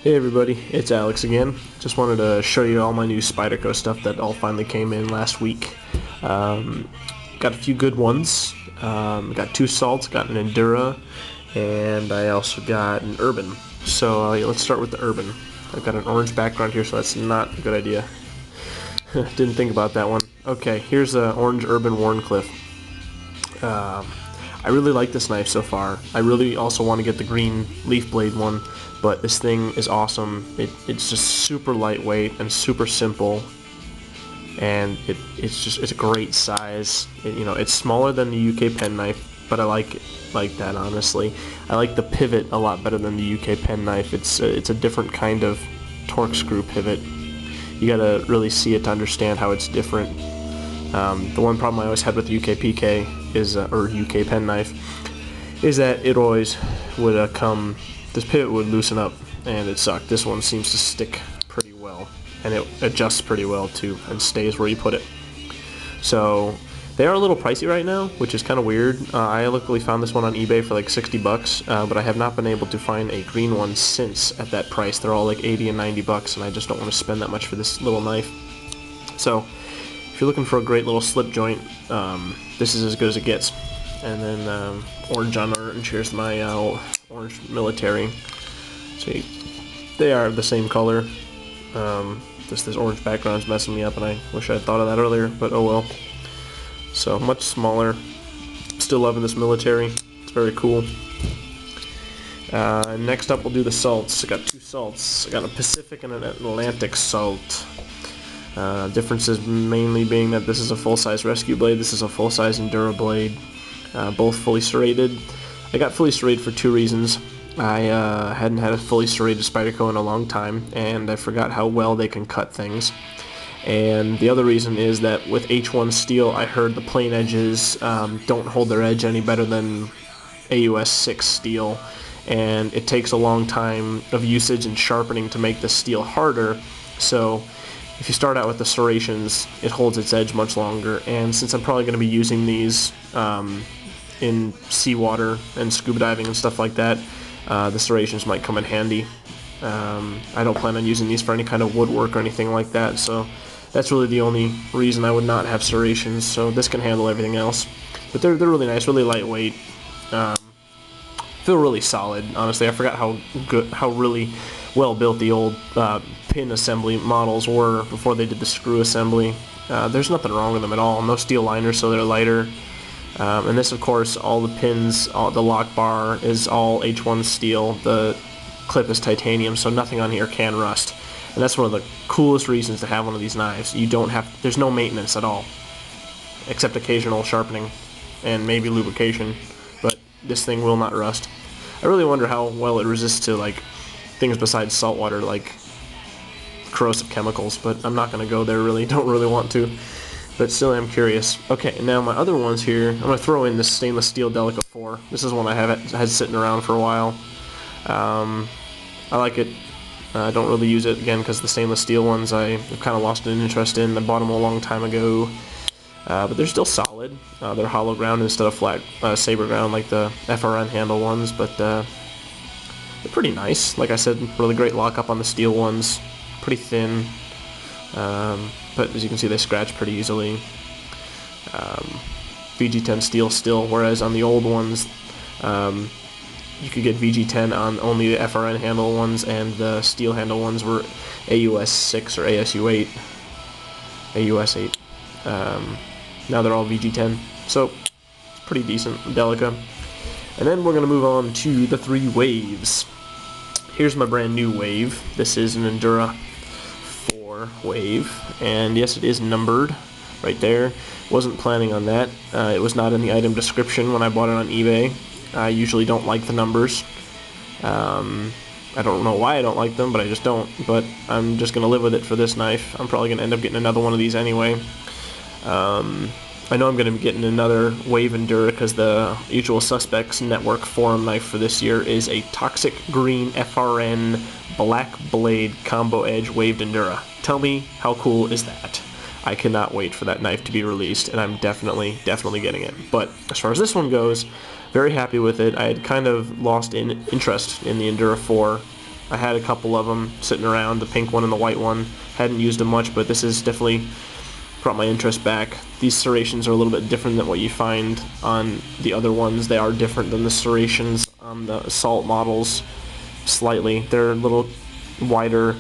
Hey everybody, it's Alex again. Just wanted to show you all my new Spyderco stuff that all finally came in last week. Got a few good ones. Got two salts, got an Endura, and I also got an Urban. So let's start with the Urban. I've got an orange background here, so that's not a good idea. Didn't think about that one. Okay, here's an orange Urban Warncliffe. I really like this knife so far. I really also want to get the green leaf blade one, but this thing is awesome. It's just super lightweight and super simple, and it's a great size. It's smaller than the UK pen knife, but I like it like that, honestly. I like the pivot a lot better than the UK pen knife. It's a different kind of torque screw pivot. You gotta really see it to understand how it's different. The one problem I always had with the UK PK is, or UK pen knife, is that it always would this pivot would loosen up, and it sucked. This one seems to stick pretty well, and it adjusts pretty well too, and stays where you put it. So they are a little pricey right now, which is kind of weird. I luckily found this one on eBay for like 60 bucks, but I have not been able to find a green one since at that price. They're all like 80 and 90 bucks, and I just don't want to spend that much for this little knife. So if you're looking for a great little slip joint, this is as good as it gets. And then orange on orange. Here's my orange military. So they are the same color. Just this orange background's messing me up, and I wish I had thought of that earlier, but oh well. So much smaller. Still loving this military. It's very cool. Next up, we'll do the salts. I got two salts. I got a Pacific and an Atlantic salt. Differences mainly being that this is a full-size rescue blade, this is a full-size Endura blade, both fully serrated. I got fully serrated for two reasons. I hadn't had a fully serrated Spyderco in a long time, and I forgot how well they can cut things. And the other reason is that with H1 steel, I heard the plain edges don't hold their edge any better than AUS 6 steel, and it takes a long time of usage and sharpening to make the steel harder. So if you start out with the serrations, it holds its edge much longer, and since I'm probably going to be using these in seawater and scuba diving and stuff like that, the serrations might come in handy. I don't plan on using these for any kind of woodwork or anything like that, so that's really the only reason I would not have serrations, so this can handle everything else. But they're really nice, really lightweight, feel really solid, honestly. I forgot how really well built the old pin assembly models were before they did the screw assembly. There's nothing wrong with them at all. No steel liners, so they're lighter. And this, of course, all the pins, the lock bar is all H1 steel. The clip is titanium, so nothing on here can rust. And that's one of the coolest reasons to have one of these knives. There's no maintenance at all, except occasional sharpening and maybe lubrication. But this thing will not rust. I really wonder how well it resists to like things besides salt water, like corrosive chemicals, but I'm not going to go there, really. Don't really want to, but still am curious. Okay, now my other ones here, I'm going to throw in this stainless steel Delica 4. This is one I had sitting around for a while. I like it. I don't really use it, again, because the stainless steel ones I've kind of lost an interest in. I bought them a long time ago, but they're still solid. They're hollow ground instead of flat saber ground like the FRN handle ones, but they're pretty nice. Like I said, really great lockup on the steel ones. Pretty thin, but as you can see, they scratch pretty easily. VG10 steel still, whereas on the old ones, you could get VG10 on only the FRN handle ones, and the steel handle ones were AUS 6 or ASU 8. AUS 8. Now they're all VG10, so it's pretty decent, Delica. And then we're going to move on to the three waves. Here's my brand new wave. This is an Endura 4 wave, and yes, it is numbered right there. Wasn't planning on that. It was not in the item description when I bought it on eBay. I usually don't like the numbers. I don't know why I don't like them, but I just don't. But I'm just going to live with it for this knife. I'm probably going to end up getting another one of these anyway. I know I'm going to be getting another Wave Endura because the Usual Suspects Network forum knife for this year is a Toxic Green FRN Black Blade Combo Edge Waved Endura. Tell me how cool is that? I cannot wait for that knife to be released, and I'm definitely getting it. But as far as this one goes, very happy with it. I had kind of lost interest in the Endura 4 I had a couple of them sitting around, the pink one and the white one. Hadn't used them much, but this has definitely brought my interest back. These serrations are a little bit different than what you find on the other ones. They are different than the serrations on the Assault models, slightly. They're a little wider,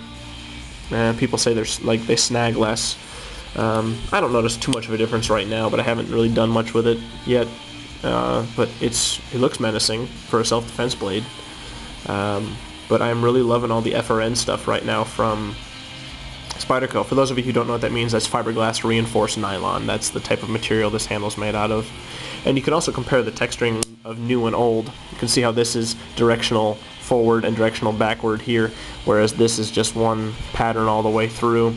and people say they snag less. I don't notice too much of a difference right now, but I haven't really done much with it yet. But it looks menacing for a self-defense blade. But I'm really loving all the FRN stuff right now from Spyderco. For those of you who don't know what that means, that's fiberglass reinforced nylon. That's the type of material this handle's made out of. And you can also compare the texturing of new and old. You can see how this is directional forward and directional backward here, whereas this is just one pattern all the way through.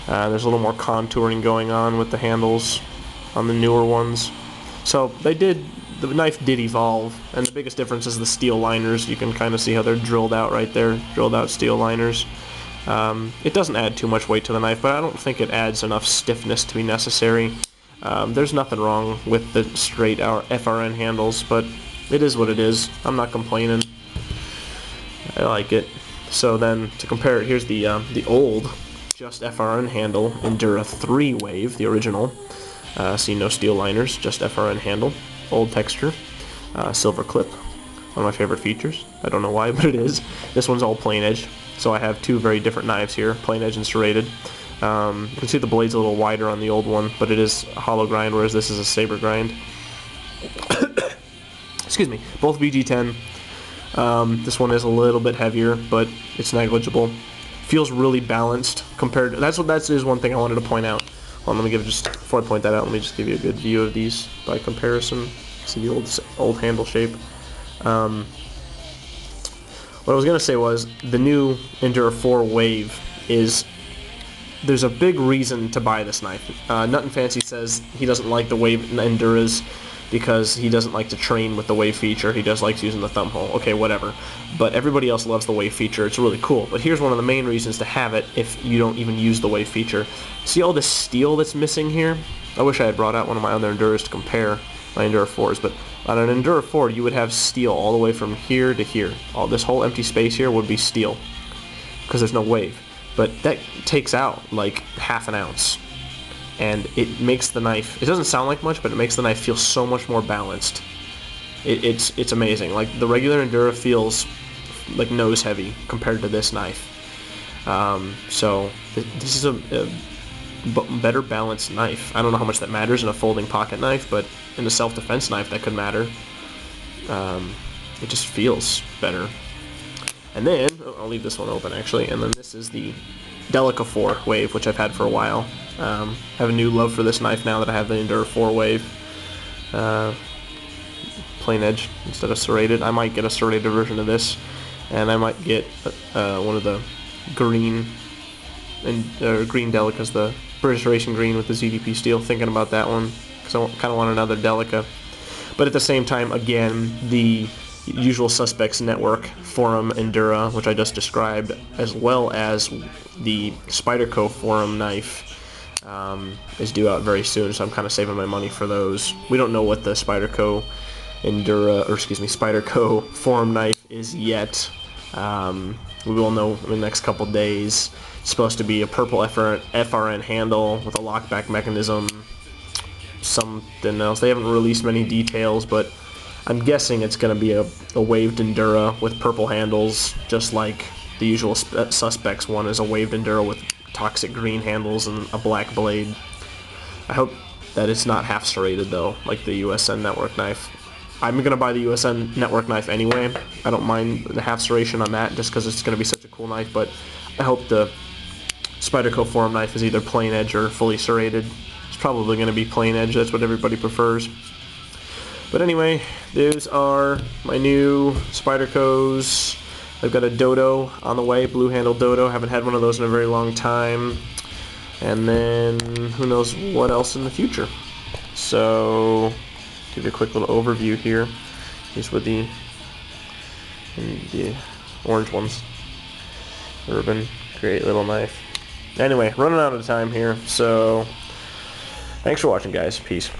There's a little more contouring going on with the handles on the newer ones. So the knife did evolve, and the biggest difference is the steel liners. You can kind of see how they're drilled out right there, drilled out steel liners. It doesn't add too much weight to the knife, but I don't think it adds enough stiffness to be necessary. There's nothing wrong with the straight FRN handles, but it is what it is. I'm not complaining. I like it. So then, to compare it, here's the old just FRN handle, Endura 3 wave, the original. See, no steel liners, just FRN handle, old texture, silver clip, one of my favorite features. I don't know why, but it is. This one's all plain edge, so I have two very different knives here, plain edge and serrated. You can see the blade's a little wider on the old one, but it is a hollow grind, whereas this is a saber grind. Excuse me, both BG10. This one is a little bit heavier, but it's negligible. Feels really balanced compared to, that is one thing I wanted to point out. Well, let me before I point that out, let me just give you a good view of these by comparison. See the old handle shape. What I was going to say was, the new Endura 4 wave there's a big reason to buy this knife. Nut and Fancy says he doesn't like the wave Enduras because he doesn't like to train with the wave feature. He just likes using the thumb hole. Okay, whatever. But everybody else loves the wave feature. It's really cool. But here's one of the main reasons to have it if you don't even use the wave feature. See all this steel that's missing here? I wish I had brought out one of my other Enduras to compare my Endura 4s, but on an Endura 4 you would have steel all the way from here to here. All this whole empty space here would be steel because there's no wave. But that takes out like half an ounce. And it makes the knife, it doesn't sound like much, but it makes the knife feel so much more balanced. It's amazing. Like, the regular Endura feels like nose heavy compared to this knife. So this is a better balanced knife. I don't know how much that matters in a folding pocket knife, but in a self-defense knife that could matter. It just feels better. And then, I'll leave this one open actually, and then this is the Delica 4 wave, which I've had for a while. I have a new love for this knife now that I have the Endura 4 wave. Plain edge instead of serrated. I might get a serrated version of this, and I might get one of the green green Delicas, the British Racing Green with the ZDP steel. Thinking about that one because I kind of want another Delica. But at the same time, again, the Usual Suspects Network Forum Endura, which I just described, as well as the Spyderco Forum knife, is due out very soon, so I'm kind of saving my money for those. We don't know what the Spyderco Spyderco Forum knife is yet. We will know in the next couple days. It's supposed to be a purple FRN handle with a lockback mechanism, something else. They haven't released many details, but I'm guessing it's going to be a waved Endura with purple handles, just like the Usual Suspects one is a waved Endura with toxic green handles and a black blade. I hope that it's not half serrated though, like the USN Network knife. I'm going to buy the USN Network knife anyway. I don't mind the half serration on that just because it's going to be such a cool knife, but I hope the Spyderco Forum knife is either plain edge or fully serrated. It's probably going to be plain edge, that's what everybody prefers. But anyway, those are my new Spydercos. I've got a Dodo on the way, blue handle Dodo. Haven't had one of those in a very long time. And then who knows what else in the future. So, give you a quick little overview here. These were the orange ones. Urban, great little knife. Anyway, running out of time here. So, thanks for watching, guys. Peace.